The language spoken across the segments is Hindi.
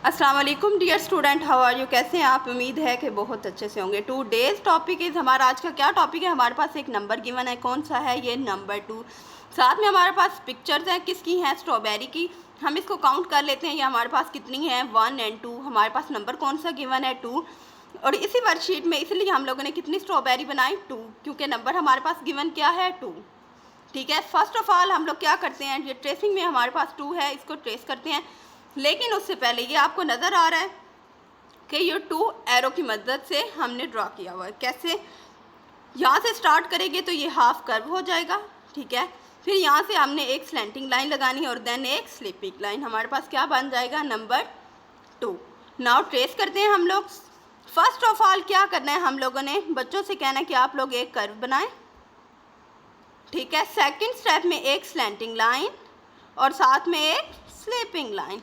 अस्सलाम वालेकुम dear student, how are you? कैसे हैं आप? उम्मीद है कि बहुत अच्छे से होंगे। टुडेज टॉपिक इज़, हमारा आज का क्या टॉपिक है? हमारे पास एक नंबर गिवन है। कौन सा है ये? नंबर 2। साथ में हमारे पास पिक्चर्स हैं। किसकी हैं? स्ट्रॉबेरी की। हम इसको काउंट कर लेते हैं, ये हमारे पास कितनी है? 1 और 2। हमारे पास नंबर कौन सा गिवन है? 2। और इसी वर्कशीट में इसलिए हम लोगों ने कितनी स्ट्रॉबेरी बनाई? 2, क्योंकि नंबर हमारे पास गिवन क्या है? 2। ठीक है। फर्स्ट ऑफ ऑल हम लोग क्या करते हैं, ये ट्रेसिंग में हमारे पास 2 है, इसको ट्रेस करते हैं। लेकिन उससे पहले ये आपको नज़र आ रहा है कि ये 2 एरो की मदद से हमने ड्रॉ किया हुआ है। कैसे? यहाँ से स्टार्ट करेंगे तो ये हाफ कर्व हो जाएगा। ठीक है। फिर यहाँ से हमने एक स्लैंटिंग लाइन लगानी है और देन एक स्लिपिंग लाइन। हमारे पास क्या बन जाएगा? नंबर 2। नाउ ट्रेस करते हैं हम लोग। फर्स्ट ऑफ ऑल क्या करना है, हम लोगों ने बच्चों से कहना है कि आप लोग एक कर्व बनाएं। ठीक है। सेकंड स्टेप में एक स्लैंटिंग लाइन और साथ में एक स्लिपिंग लाइन।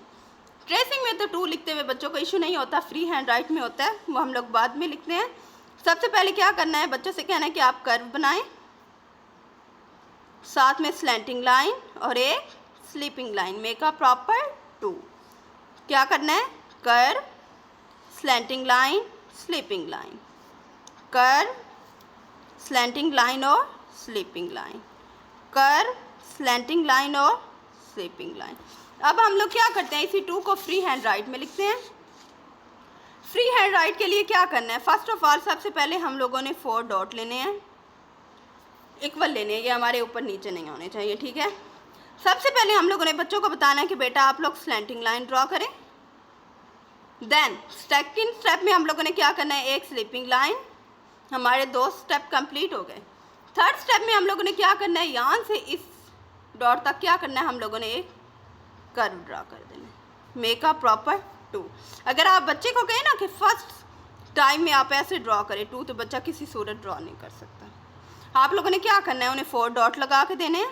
ट्रेसिंग में तो 2 लिखते हुए बच्चों को इशू नहीं होता, फ्री हैंड राइट में होता है, वो हम लोग बाद में लिखते हैं। सबसे पहले क्या करना है, बच्चों से कहना है कि आप कर्व बनाएं, साथ में स्लैंटिंग लाइन और एक sleeping line. Make a proper 2। क्या करना है? Curve, slanting line, sleeping line, curve, slanting line और sleeping line, curve, slanting line और स्लिपिंग लाइन। अब हम लोग क्या करते हैं, इसी 2 को फ्री हैंड राइट में लिखते हैं। फ्री हैंड राइट के लिए क्या करना है, फर्स्ट ऑफ ऑल सबसे पहले हम लोगों ने 4 डॉट लेने हैं, इक्वल लेने हैं, ये हमारे ऊपर नीचे नहीं होने चाहिए। ठीक है। सबसे पहले हम लोगों ने बच्चों को बताना है कि बेटा आप लोग स्लैंटिंग लाइन ड्रॉ करें। देन सेकंड स्टेप में हम लोगों ने क्या करना है, एक स्लिपिंग लाइन। हमारे 2 स्टेप कंप्लीट हो गए। थर्ड स्टेप में हम लोगों ने क्या करना है, यहाँ से इस डॉट तक क्या करना है, हम लोगों ने एक कर्व ड्रा कर देना है। Make a proper 2। अगर आप बच्चे को कहें ना कि फर्स्ट टाइम में आप ऐसे ड्रॉ करें 2, तो बच्चा किसी सूरत ड्रॉ नहीं कर सकता। आप लोगों ने क्या करना है, उन्हें 4 डॉट लगा के देने हैं।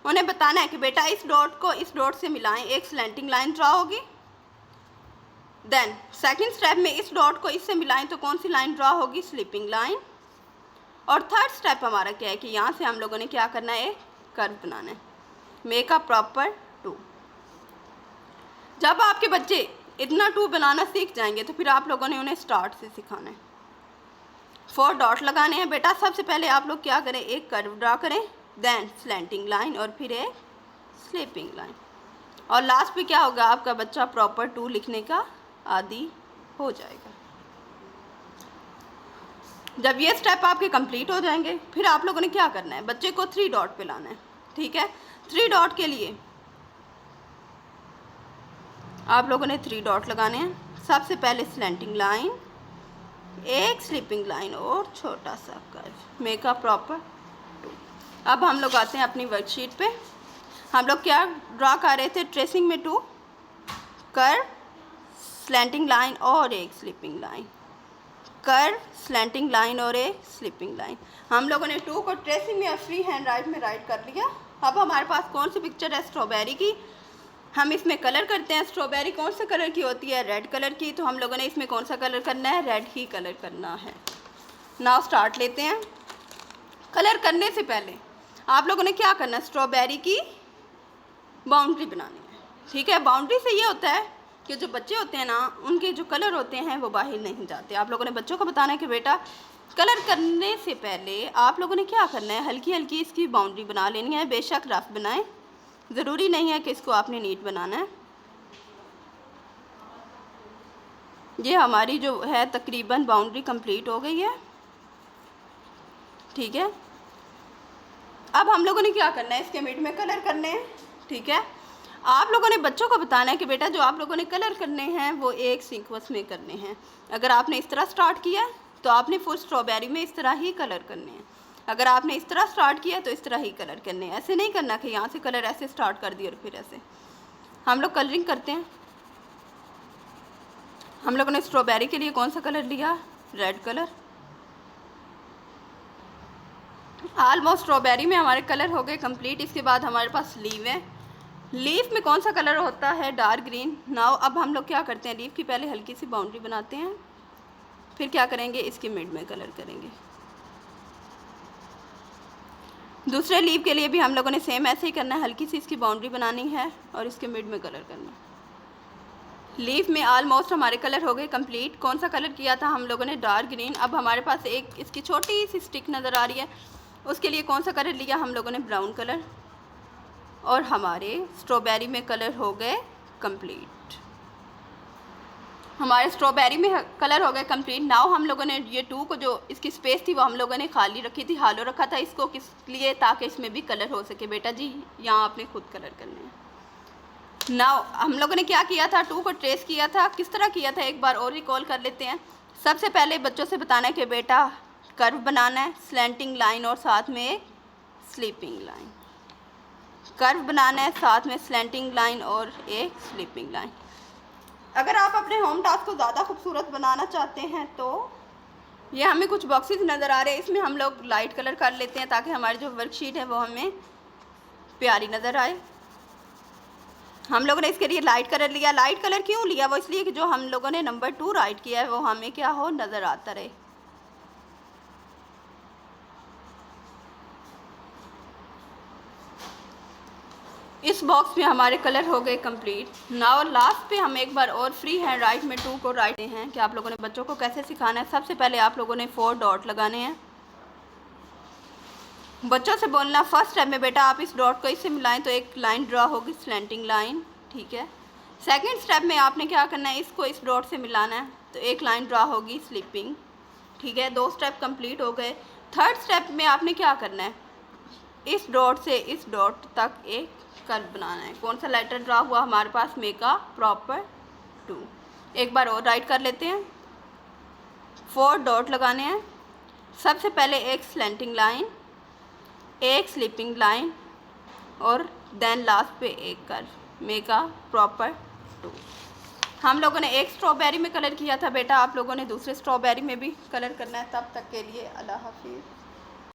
उन्हें बताना है कि बेटा इस डॉट को इस डॉट से मिलाएं, एक स्लैंटिंग लाइन ड्रॉ होगी। देन सेकंड स्टेप में इस डॉट को इससे मिलाएं तो कौन सी लाइन ड्रॉ होगी? Sleeping line. और थर्ड स्टेप हमारा क्या है कि यहाँ से हम लोगों ने क्या करना है, एक कर्व बनाना है। Make a proper 2। जब आपके बच्चे इतना 2 बनाना सीख जाएंगे तो फिर आप लोगों ने उन्हें स्टार्ट से सिखाना है। 4 डॉट लगाने हैं बेटा। सबसे पहले आप लोग क्या करें, एक कर्व ड्रा करें, देन स्लैंटिंग लाइन और फिर एक स्लिपिंग लाइन। और लास्ट पे क्या होगा, आपका बच्चा प्रॉपर 2 लिखने का आदी हो जाएगा। जब ये स्टेप आपके कंप्लीट हो जाएंगे, फिर आप लोगों ने क्या करना है, बच्चे को 3 डॉट पे लाना है। ठीक है। 3 डॉट के लिए आप लोगों ने 3 डॉट लगाने हैं। सबसे पहले स्लैंटिंग लाइन, एक स्लिपिंग लाइन और छोटा सा कर्व। Make a proper 2। अब हम लोग आते हैं अपनी वर्कशीट पे। हम लोग क्या ड्रा कर रहे थे, ट्रेसिंग में 2, कर्व, स्लैंटिंग लाइन और एक sleeping line, curve, slanting line और एक स्लिपिंग लाइन। हम लोगों ने 2 को ट्रेसिंग में और फ्री हैंड राइट में राइट कर लिया। अब हमारे पास कौन सी पिक्चर है, स्ट्रॉबेरी की। हम इसमें कलर करते हैं। स्ट्रॉबेरी कौन से कलर की होती है? रेड कलर की। तो हम लोगों ने इसमें कौन सा कलर करना है? रेड ही कलर करना है। नाउ स्टार्ट लेते हैं। कलर करने से पहले आप लोगों ने क्या करना है, स्ट्रॉबेरी की बाउंड्री बनानी है। ठीक है। बाउंड्री से ये होता है कि जो बच्चे होते हैं ना, उनके जो कलर होते हैं वो बाहर नहीं जाते। आप लोगों ने बच्चों को बताना है कि बेटा कलर करने से पहले आप लोगों ने क्या करना है, हल्की हल्की इसकी बाउंड्री बना लेनी है। बेशक रफ बनाएं, ज़रूरी नहीं है कि इसको आपने नीट बनाना है। ये हमारी जो है तकरीबन बाउंड्री कंप्लीट हो गई है। ठीक है। अब हम लोगों ने क्या करना है, इसके मिड में कलर करने हैं। ठीक है। आप लोगों ने बच्चों को बताना है कि बेटा जो आप लोगों ने कलर करने हैं वो एक सीक्वेंस में करने हैं। अगर आपने इस तरह स्टार्ट किया तो आपने फुल स्ट्रॉबेरी में इस तरह ही कलर करने हैं। अगर आपने इस तरह स्टार्ट किया तो इस तरह ही कलर करने हैं। ऐसे नहीं करना कि यहाँ से कलर ऐसे स्टार्ट कर दिया और फिर ऐसे। हम लोग कलरिंग करते हैं। हम लोगों ने स्ट्रॉबेरी के लिए कौन सा कलर लिया? Red colour. ऑलमोस्ट स्ट्रॉबेरी में हमारे कलर हो गए कंप्लीट। इसके बाद हमारे पास लीव है। लीफ में कौन सा कलर होता है? Dark green. नाउ अब हम लोग क्या करते हैं, लीफ की पहले हल्की सी बाउंड्री बनाते हैं, फिर क्या करेंगे, इसके मिड में कलर करेंगे। दूसरे लीफ के लिए भी हम लोगों ने सेम ऐसे ही करना है, हल्की सी इसकी बाउंड्री बनानी है और इसके मिड में कलर करना है। लीफ में ऑलमोस्ट हमारे कलर हो गए कंप्लीट। कौन सा कलर किया था हम लोगों ने? Dark green. अब हमारे पास एक इसकी छोटी सी स्टिक नज़र आ रही है, उसके लिए कौन सा कलर लिया हम लोगों ने? Brown colour. और हमारे स्ट्रॉबेरी में कलर हो गए कंप्लीट। हमारे स्ट्रॉबेरी में कलर हो गए कंप्लीट। नाउ हम लोगों ने ये 2 को, जो इसकी स्पेस थी वो हम लोगों ने खाली रखी थी, हालो रखा था इसको, किस लिए? ताकि इसमें भी कलर हो सके। बेटा जी यहाँ आपने खुद कलर करने हैं। नाउ हम लोगों ने क्या किया था? 2 को ट्रेस किया था। किस तरह किया था एक बार और रिकॉल कर लेते हैं। सबसे पहले बच्चों से बताना है कि बेटा कर्व बनाना है, स्लैंटिंग लाइन और साथ में एक स्लीपिंग लाइन। कर्व बनाना है, साथ में स्लैंटिंग लाइन और एक स्लीपिंग लाइन। अगर आप अपने होम टास्क को ज़्यादा खूबसूरत बनाना चाहते हैं तो ये हमें कुछ बॉक्सेस नज़र आ रहे हैं, इसमें हम लोग लाइट कलर कर लेते हैं ताकि हमारी जो वर्कशीट है वो हमें प्यारी नज़र आए। हम लोगों ने इसके लिए लाइट कलर लिया। लाइट कलर क्यों लिया? वो इसलिए कि जो हम लोगों ने नंबर 2 राइट किया है वो हमें क्या हो, नज़र आता रहे। इस बॉक्स में हमारे कलर हो गए कंप्लीट। नाउ लास्ट पे हम एक बार और फ्री हैंड राइट में 2 को राइट हैं कि आप लोगों ने बच्चों को कैसे सिखाना है। सबसे पहले आप लोगों ने 4 डॉट लगाने हैं। बच्चों से बोलना फर्स्ट स्टेप में बेटा आप इस डॉट को इससे मिलाएं तो एक लाइन ड्रा होगी, स्लैंटिंग लाइन, ठीक है। सेकंड स्टेप में आपने क्या करना है? इसको इस डॉट से मिलाना है तो एक लाइन ड्रा होगी, स्लिपिंग, ठीक है। 2 स्टेप कंप्लीट हो गए। थर्ड स्टेप में आपने क्या करना है? इस डॉट से इस डॉट तक एक कर्व बनाना है। कौन सा लेटर ड्रा हुआ हमारे पास? Make a proper 2। एक बार और राइट कर लेते हैं। 4 डॉट लगाने हैं। सबसे पहले एक स्लैंटिंग लाइन, एक स्लीपिंग लाइन और देन लास्ट पे एक कर्व, मेक अ प्रॉपर 2। हम लोगों ने एक स्ट्रॉबेरी में कलर किया था बेटा, आप लोगों ने दूसरे स्ट्रॉबेरी में भी कलर करना है। तब तक के लिए अल्लाह हाफिज़।